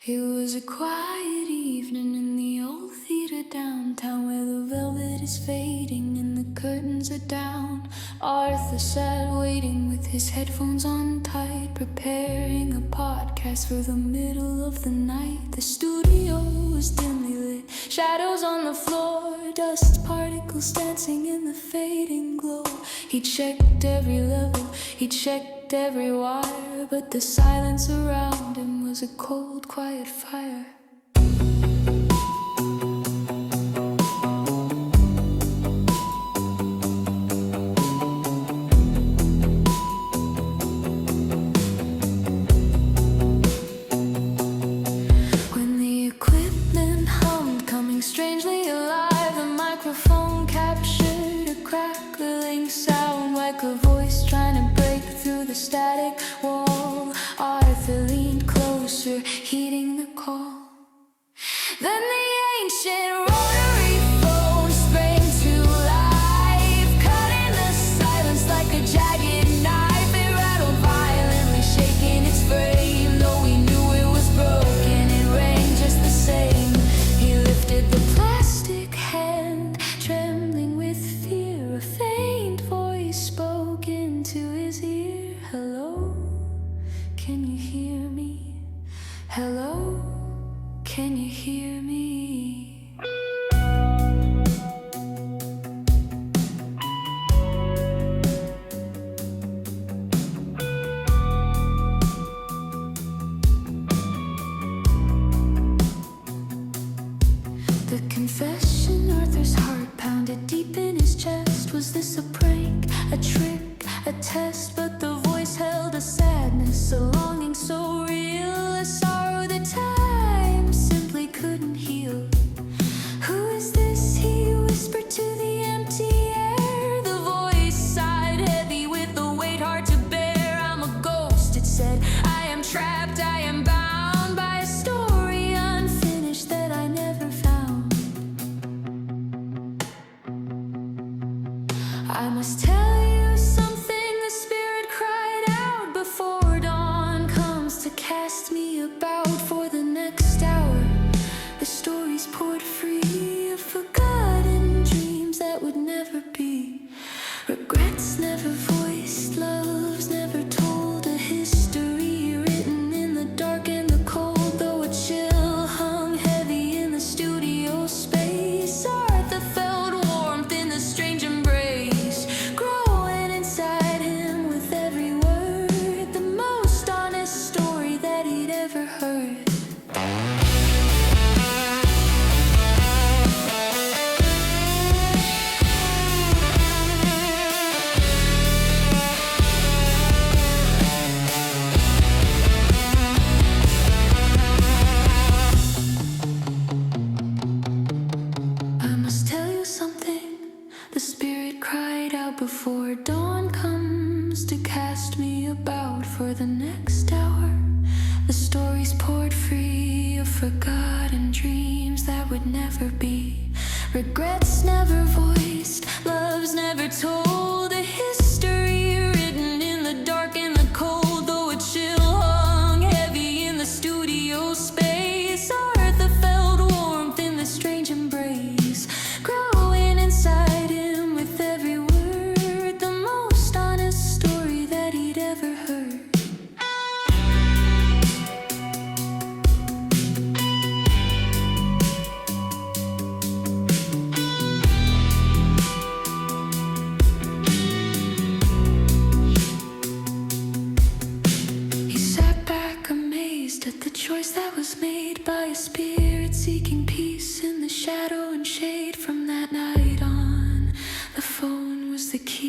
It was a quiet evening in the old theater downtown, where the velvet is fading and the curtains are down. Arthur sat waiting with his headphones on tight, preparing a podcast for the middle of the night. The studio was dimly lit, shadows on the floor, dust particles dancing in the fading glow. He checked every level, he checked every wire, but the silence around him was a cold, quiet fire. When the equipment hummed, coming strangely alive, the microphone captured a crackling sound, like a voice trying to break through the static wall. Arthur leaned closer, heeding the call. Then the ancient rotary phone sprang to life, cutting the silence like a jagged knife. It rattled violently, shaking its frame. Though we knew it was broken, it rang just the same. He lifted the plastic hand, trembling with fear. A faint voice spoke into his ear. Hello, can you hear me? Hello, can you hear me? The confession, Arthur's heart pounded deep in his chest. Was this a prank, a trick, a test? But the voice held a sadness, a longing so real, a sorrow that time simply couldn't heal. Who is this? He whispered to the empty air. The voice sighed heavy with a weight hard to bear. I'm a ghost, it said. I am trapped, I am bound by a story unfinished that I never found. I must tell you something, the spirit cried out, before dawn comes to cast me about for the next hour. The stories poured free of forgotten dreams that would never be. Regrets never voiced, loves never told, a history written in the dark and the cold. Though a chill hung heavy in the studio space, Arthur felt warmth in the strange embrace, growing inside him with every word, the most honest story that he'd ever heard. I must tell you something, the spirit cried out, before dawn comes to cast me about for the next hour. The stories poured free of forgotten dreams that would never be. Regrets never voiced, loves never told, a history written in the dark and the cold. Though a chill hung heavy in the studio space, Arthur felt warmth in the strange embrace, growing inside him with every word, the most honest story that he'd ever heard. He sat back amazed at the choice that was made by a spirit seeking peace in the shadow and shade. From that night on, the phone was the key